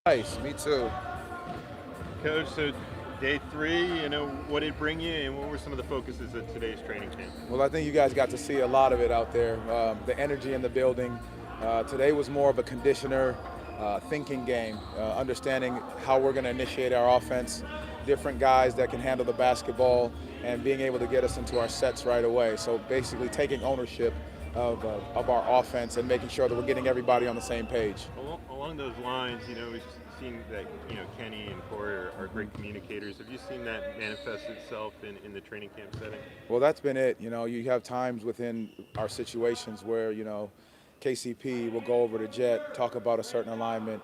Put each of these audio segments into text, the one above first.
Nice, me too. Coach, so day three, what did it bring you and what were some of the focuses of today's training camp? Well, I think you guys got to see a lot of it out there. The energy in the building. Today was more of a conditioner, thinking game, understanding how we're going to initiate our offense, different guys that can handle the basketball, and being able to get us into our sets right away. So basically taking ownership of our offense and making sure that we're getting everybody on the same page. Along those lines, we've seen that Kenny and Corey are great communicators. Have you seen that manifest itself in the training camp setting? Well, that's been it. You have times within our situations where, KCP will go over to Jet, talk about a certain alignment.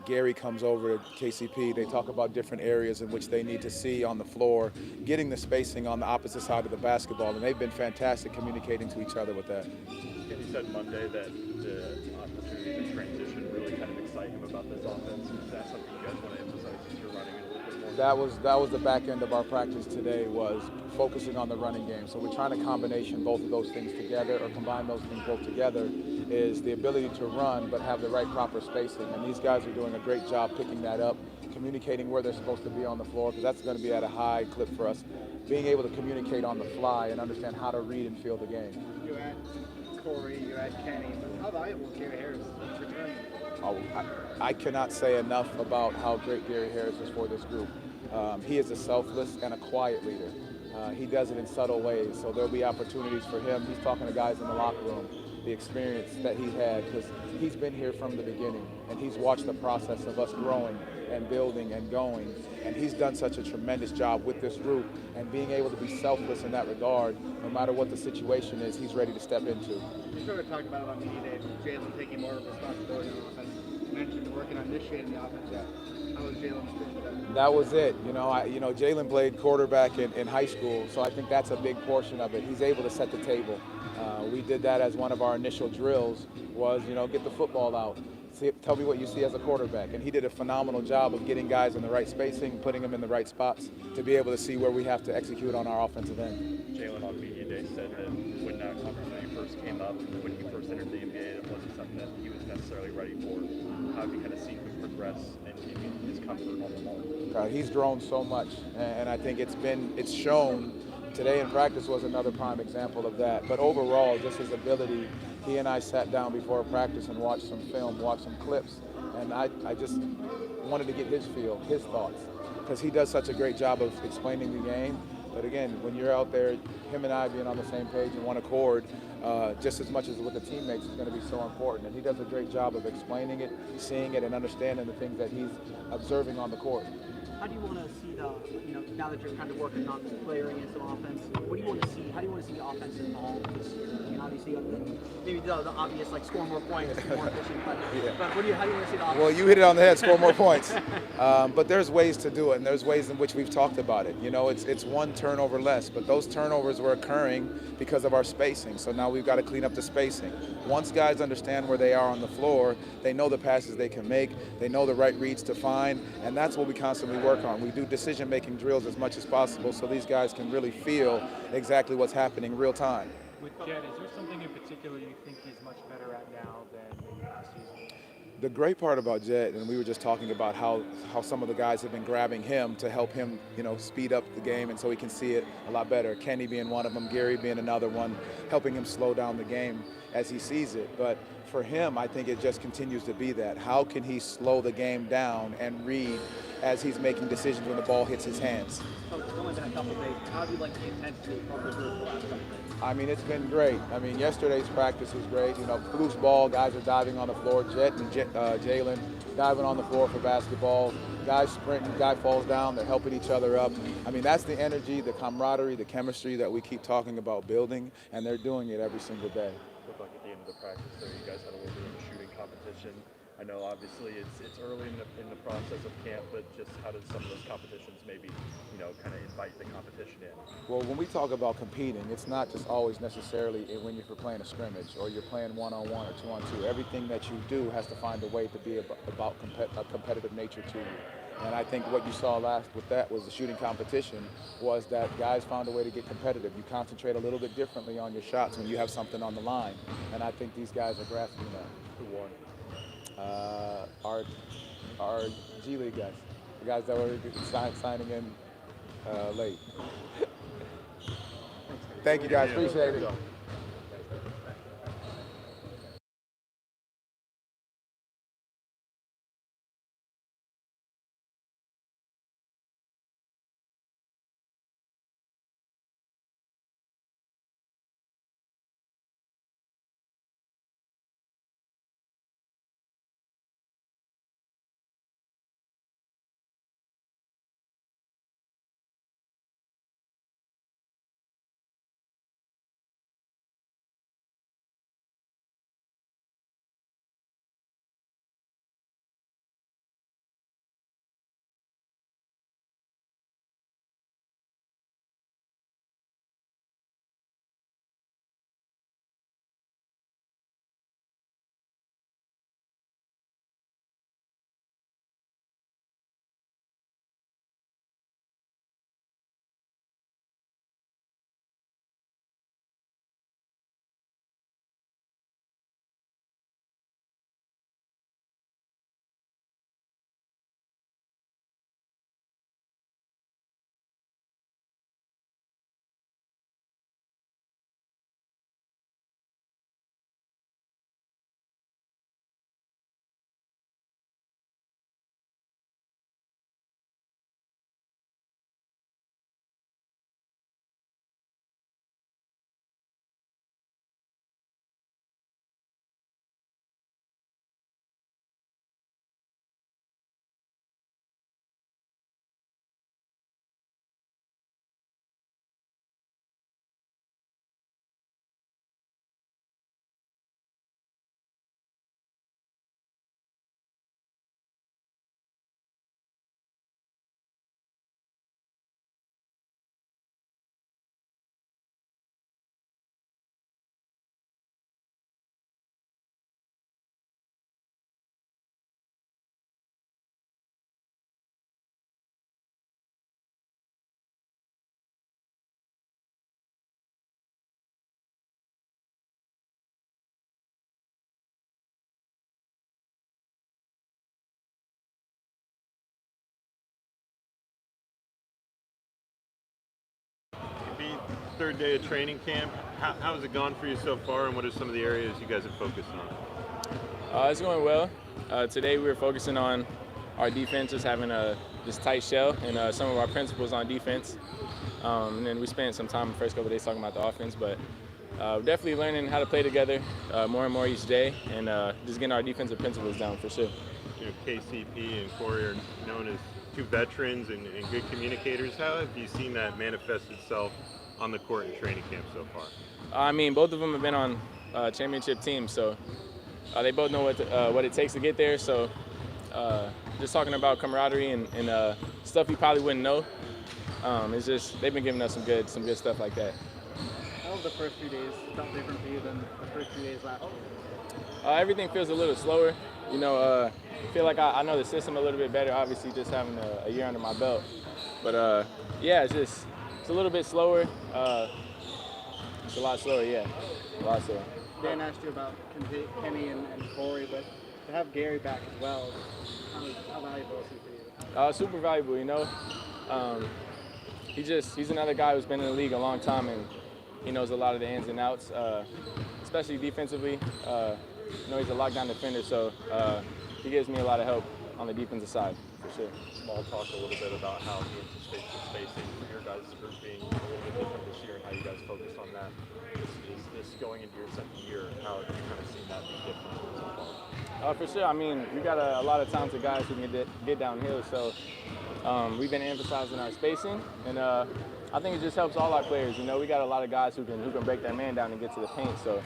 Gary comes over to KCP. They talk about different areas in which they need to see on the floor, getting the spacing on the opposite side of the basketball. And they've been fantastic communicating to each other with that. Kenny said Monday that the opportunity to transition really kind of excite him about this offense. Is that something you guys want to emphasize as you're running it a little bit more? That was the back end of our practice today, was focusing on the running game. So we're trying to combination both of those things together, or combine those things both together, is the ability to run but have the right proper spacing. And these guys are doing a great job picking that up, communicating where they're supposed to be on the floor, because that's going to be at a high clip for us. Being able to communicate on the fly and understand how to read and feel the game. You had Corey, you had Kenny, but how valuable is Gary Harris returning? Oh, I cannot say enough about how great Gary Harris is for this group. He is a selfless and a quiet leader. He does it in subtle ways, so there'll be opportunities for him. He's talking to guys in the locker room, the experience that he had, because he's been here from the beginning, and he's watched the process of us growing and building and going, and he's done such a tremendous job with this group, and being able to be selfless in that regard, no matter what the situation is, he's ready to step into. You sort of talked about it on media day, Jalen taking more responsibility on offense. You mentioned working on initiating the offense. How was Jalen doing that? That was it. Jalen played quarterback in high school, so I think that's a big portion of it. He's able to set the table. We did that as one of our initial drills, was, get the football out. Tell me what you see as a quarterback. And he did a phenomenal job of getting guys in the right spacing, putting them in the right spots to be able to see where we have to execute on our offensive end. Jalen on media day said that when that opportunity first came up, when he first entered the NBA, it wasn't something that he was necessarily ready for. How have you kind of seen him progress and his comfort on the ball? He's grown so much, and I think it's shown. Today in practice was another prime example of that. But overall, just his ability, he and I sat down before practice and watched some film, watched some clips, and I just wanted to get his feel, his thoughts, because he does such a great job of explaining the game. But again, when you're out there, him and I being on the same page and one accord, just as much as with the teammates, is going to be so important. And he does a great job of explaining it, seeing it, and understanding the things that he's observing on the court. How do you want to see now that you're kind of working on layering in some offense, what do you want to see? How do you want to see the offense evolve this year? I mean, obviously, maybe the obvious, like, score more points, be more efficient, but how do you want to see the offense? Well, you hit it on the head, score more points. But there's ways to do it, and there's ways in which we've talked about it. It's one turnover less, but those turnovers were occurring because of our spacing. So now we've got to clean up the spacing. Once guys understand where they are on the floor, they know the passes they can make, they know the right reads to find, and that's what we constantly work on. We do decision-making drills as much as possible so these guys can really feel exactly what's happening real time. With Jet, is there something in particular you think he's much better at now than maybe last season? The great part about Jet, and we were just talking about how some of the guys have been grabbing him to help him, speed up the game, and so he can see it a lot better. Kenny being one of them, Gary being another one, helping him slow down the game as he sees it. But for him, I think it just continues to be that. How can he slow the game down and read as he's making decisions when the ball hits his hands? So it's only been a couple days. How do you like the intensity of the group the last couple days? I mean, it's been great. Yesterday's practice was great. Loose ball, guys are diving on the floor. Jet and Jalen diving on the floor for basketball. Guys sprinting, guy falls down, they're helping each other up. That's the energy, the camaraderie, the chemistry that we keep talking about building, and they're doing it every single day. Looked like at the end of the practice there, you guys had a little bit of a shooting competition. I know obviously it's early in the process of camp, but just how does some of those competitions maybe, kind of invite the competition in? Well, when we talk about competing, it's not just always necessarily when you're playing a scrimmage or you're playing one-on-one or two-on-two. Everything that you do has to find a way to be about a competitive nature to you. And I think what you saw last with that was the shooting competition, was that guys found a way to get competitive. You concentrate a little bit differently on your shots when you have something on the line. And I think these guys are grasping that. Who won? our G League guys, the guys that were signing in late. Thank you guys, appreciate it. Be third day of training camp. How has it gone for you so far, and what are some of the areas you guys have focused on? It's going well. Today we were focusing on our defense, just having this tight shell, and some of our principles on defense. And then we spent some time the first couple of days talking about the offense, but definitely learning how to play together more and more each day, and just getting our defensive principles down for sure. You know, KCP and Corey are known as two veterans and good communicators. How have you seen that manifest itself on the court in training camp so far? I mean, both of them have been on championship teams, so they both know what it takes to get there. So just talking about camaraderie and stuff you probably wouldn't know. It's just they've been giving us some good stuff like that. How have the first few days felt different for you than the first few days last year? Everything feels a little slower. You know, I feel like I know the system a little bit better, obviously just having a year under my belt. But yeah, it's a little bit slower. It's a lot slower, yeah, a lot slower. Dan asked you about Kenny and Corey, but to have Gary back as well, how valuable is he for you? Super valuable, you know. He's another guy who's been in the league a long time, and he knows a lot of the ins and outs, especially defensively. You know, he's a lockdown defender, so he gives me a lot of help on the defensive side, for sure. Small talk a little bit about how he anticipates the spacing for your guys' group being a little bit different this year and how you guys focused on that. Is this going into your second year? How have you kind of seen that be different so far? For sure. I mean, we got a lot of talented guys who can get downhill, so we've been emphasizing our spacing, and I think it just helps all our players. You know, we got a lot of guys who can break that man down and get to the paint. So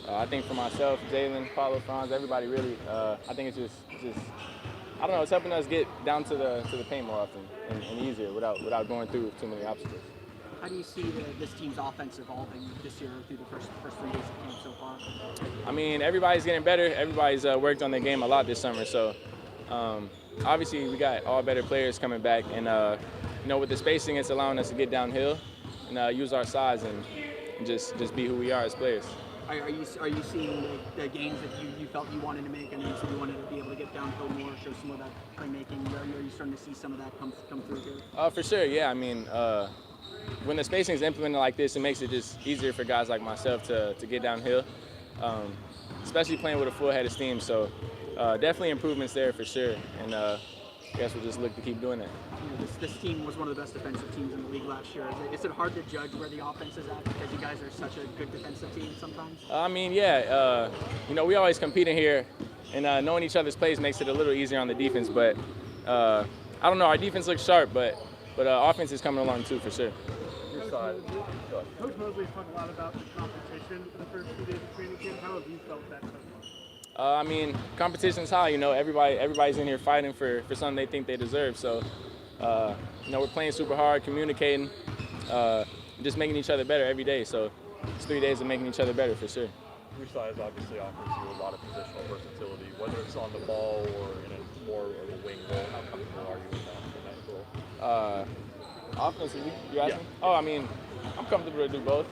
I think for myself, Jalen, Paulo, Franz, everybody really, I think it's just I don't know, it's helping us get down to the paint more often and easier without going through too many obstacles. How do you see this team's offense evolving this year through the first 3 days of camp so far? I mean, everybody's getting better. Everybody's worked on their game a lot this summer. So obviously we got all better players coming back, and you know, with the spacing, it's allowing us to get downhill and use our size and just be who we are as players. Are you seeing the gains that you felt you wanted to make? I know you said you wanted to be able to get downhill more, show some of that playmaking. Are you starting to see some of that come through here? For sure, yeah. I mean, when the spacing is implemented like this, it makes it just easier for guys like myself to get downhill, especially playing with a full head of steam. So definitely improvements there for sure. And I guess we'll just look to keep doing that. You know, this team was one of the best defensive teams in the league last year. Is it hard to judge where the offense is at because you guys are such a good defensive team sometimes? I mean, yeah. We always compete in here, and knowing each other's plays makes it a little easier on the defense. But I don't know. Our defense looks sharp, but offense is coming along too for sure. Your side. Coach Mosley's talked a lot about the competition for the first 2 days of training camp. How have you felt that so far? I mean, competition's high. Everybody's in here fighting for something they think they deserve. So, we're playing super hard, communicating, just making each other better every day. So, it's 3 days of making each other better for sure. Your side obviously offers you a lot of positional versatility, whether it's on the ball or in a more of a wing role. How comfortable are you in that role? Offensively, you asking? Yeah. Oh, I mean, I'm comfortable to do both.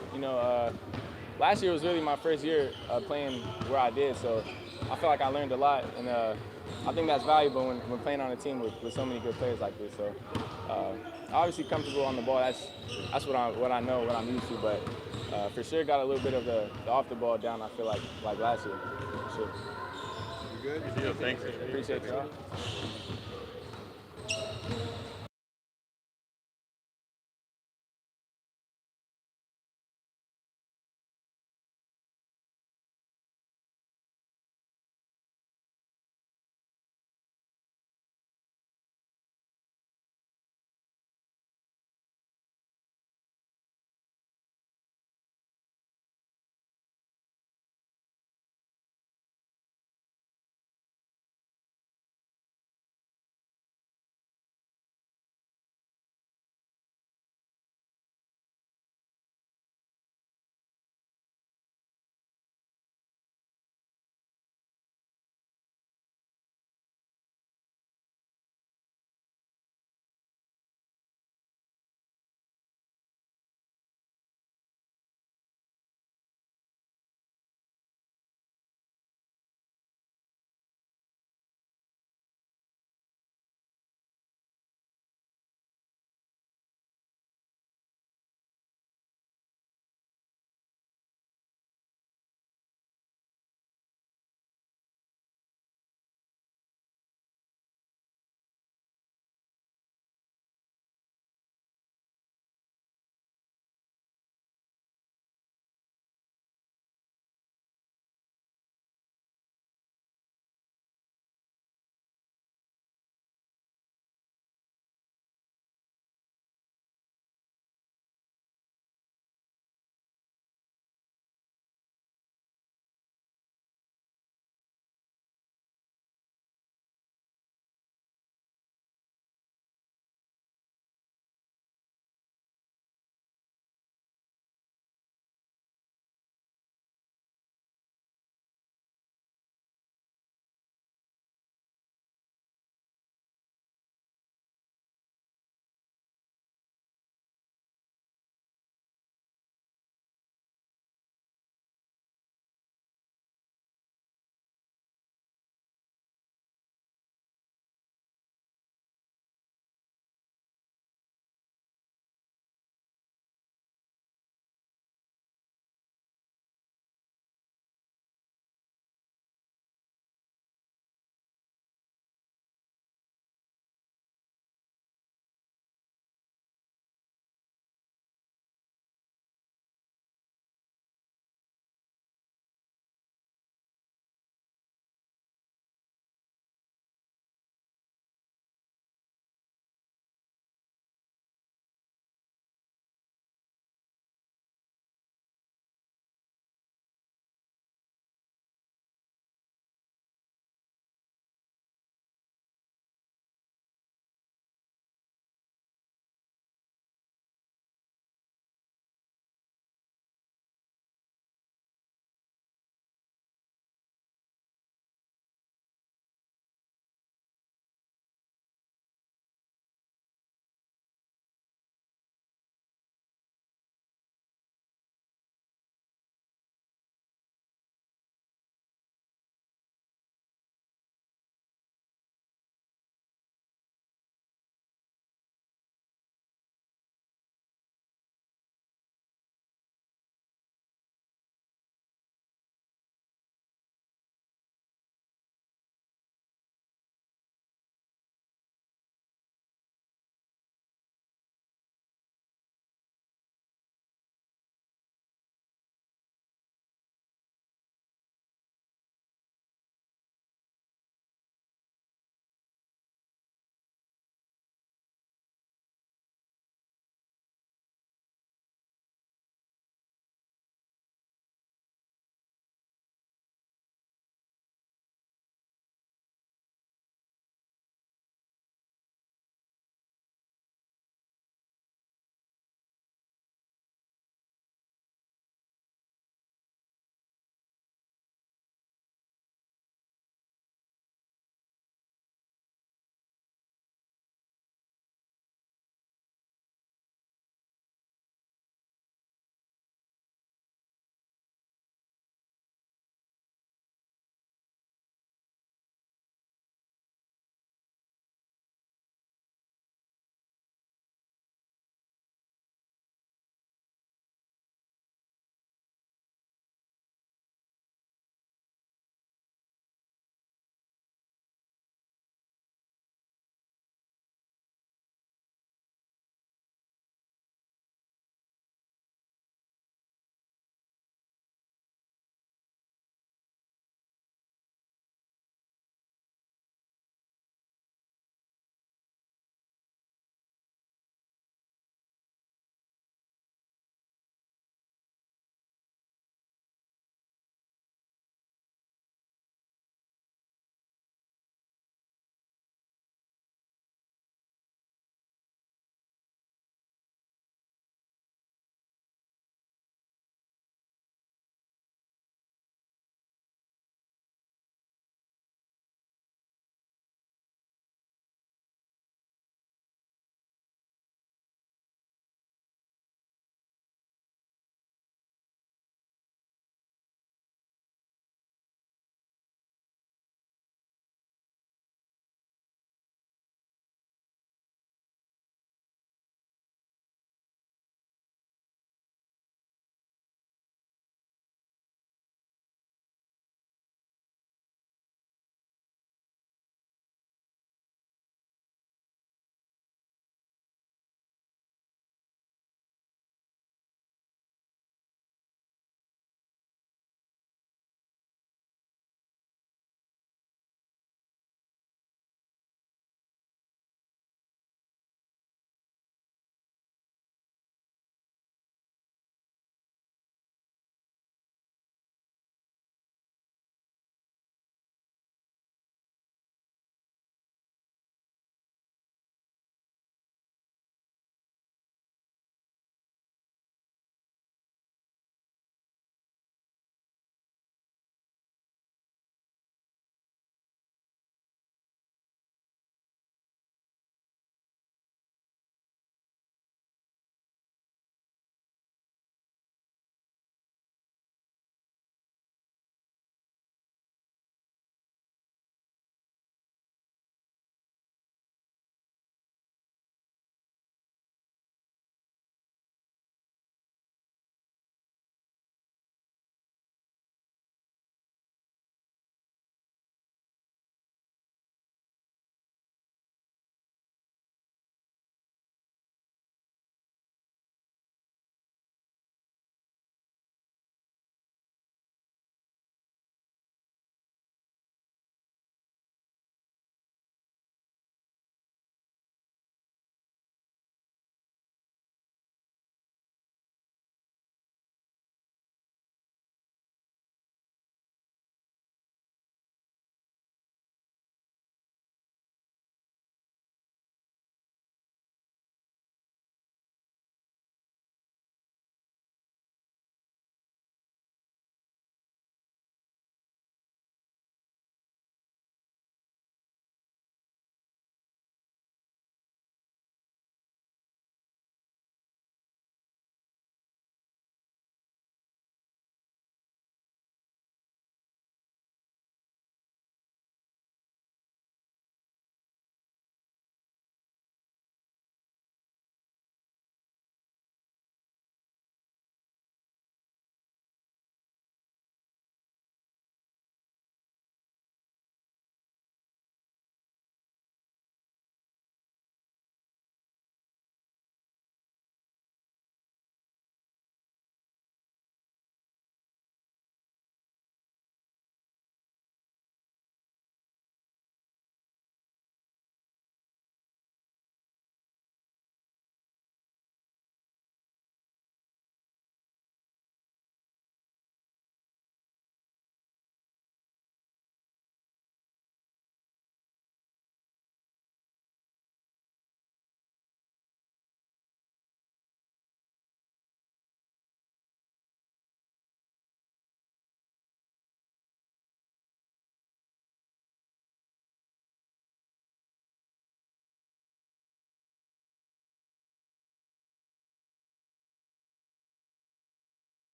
Last year was really my first year playing where I did, so I feel like I learned a lot, and I think that's valuable when playing on a team with so many good players like this. So, obviously comfortable on the ball. That's what I know, what I'm used to. But for sure, got a little bit of the off the ball down. I feel like last year. For sure. You good? Thanks. Appreciate you.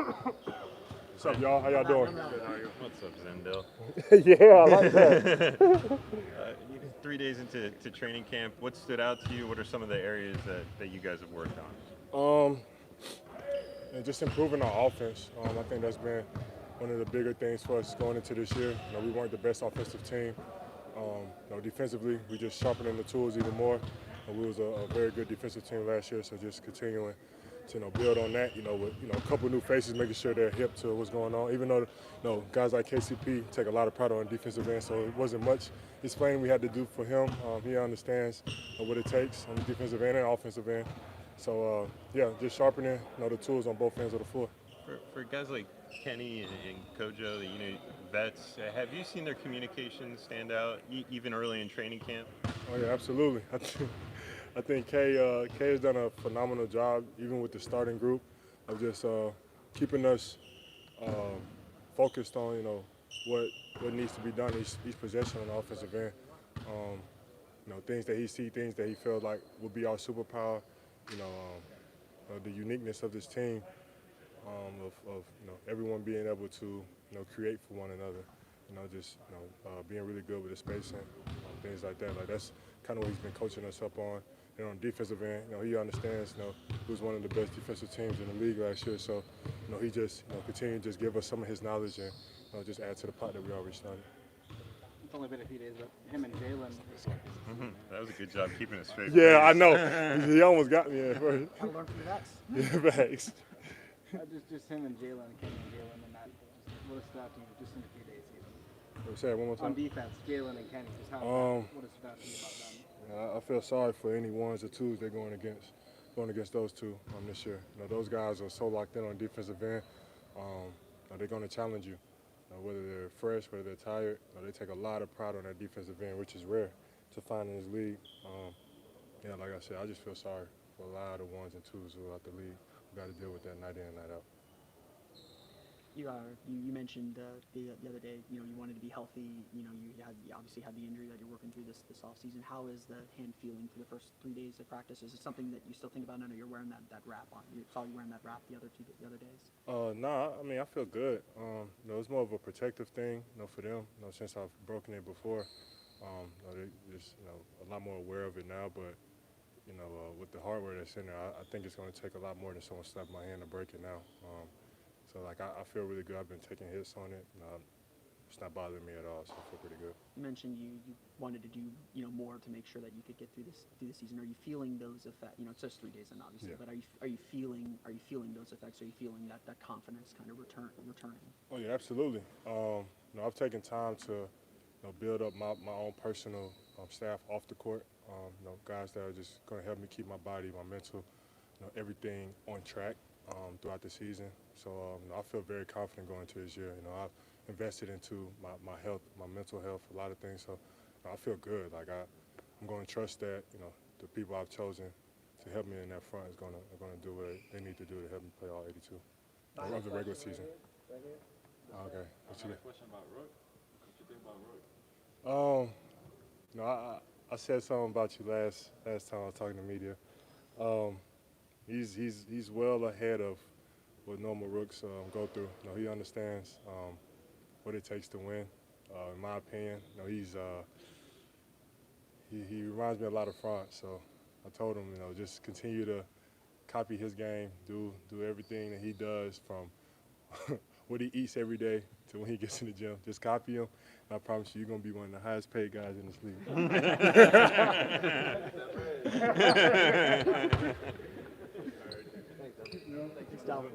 What's up, y'all? How y'all doing? What's up, Zendel? Yeah, I like that. 3 days into training camp, what stood out to you? What are some of the areas that you guys have worked on? And just improving our offense. I think that's been one of the bigger things for us going into this year. We weren't the best offensive team. Defensively, we just sharpening the tools even more. We was a very good defensive team last year, so just continuing to build on that. With a couple new faces, making sure they're hip to what's going on. Even though guys like KCP take a lot of pride on the defensive end, so it wasn't much explaining we had to do for him. He understands what it takes on the defensive end and offensive end. So yeah, just sharpening the tools on both ends of the floor. For guys like Kenny and Kojo, vets, have you seen their communication stand out even early in training camp? Oh yeah, absolutely. I think Kay has done a phenomenal job, even with the starting group, of just keeping us focused on what needs to be done each possession on the offensive end. Things that he sees, things that he feels like will be our superpower. The uniqueness of this team, of everyone being able to create for one another. Being really good with the spacing, things like that. Like that's kind of what he's been coaching us up on. And on the defensive end, he understands. He was one of the best defensive teams in the league last year. So, he just continued to just give us some of his knowledge and just add to the pot that we already started. It's only been a few days, but him and Jalen. That was a good job keeping it straight. Yeah, I know. He almost got me at first. I learned from the vets. Yeah, thanks. Just him and Jalen, Kenny and Jalen, and that. What has stood out to you just in a few days even? Say it one more time. On defense, Jalen and Kenny. Just what has stood out to you about them? I feel sorry for any ones or twos they're going against those two this year. Those guys are so locked in on defensive end. They're going to challenge you. Whether they're fresh, whether they're tired, they take a lot of pride on that defensive end, which is rare to find in this league. Like I said, I just feel sorry for a lot of ones and twos who are out the league who got to deal with that night in and night out. You mentioned the other day, you wanted to be healthy. You obviously had the injury that you're working through this off season. How is the hand feeling for the first 3 days of practice? Is it something that you still think about? I know you're wearing that wrap on. You saw you wearing that wrap the other days. No, I feel good. It's more of a protective thing, for them. Since I've broken it before, they're just a lot more aware of it now. But with the hardware that's in there, I think it's going to take a lot more than someone slap my hand to break it now. So I feel really good. I've been taking hits on it. It's not bothering me at all, so I feel pretty good. You mentioned you wanted to do more to make sure that you could get through the season. Are you feeling those effects? It's just 3 days in, obviously, yeah. But are you feeling those effects? Are you feeling that confidence kind of returning? Oh yeah, absolutely. I've taken time to build up my own personal staff off the court. Guys that are just going to help me keep my body, my mental, everything on track throughout the season. So I feel very confident going into this year. I've invested into my health, my mental health, a lot of things. So I feel good. Like I'm going to trust that the people I've chosen to help me in that front is going to do what they need to do to help me play all 82 of the regular season. Okay. What you question about Rook? What you think about Rook? I said something about you last time I was talking to media. He's well ahead of what normal rooks go through. He understands what it takes to win. In my opinion, he reminds me a lot of Franz. So I told him, just continue to copy his game, do everything that he does from what he eats every day to when he gets in the gym. Just copy him, and I promise you're going to be one of the highest paid guys in this league. Thanks, Dalvin.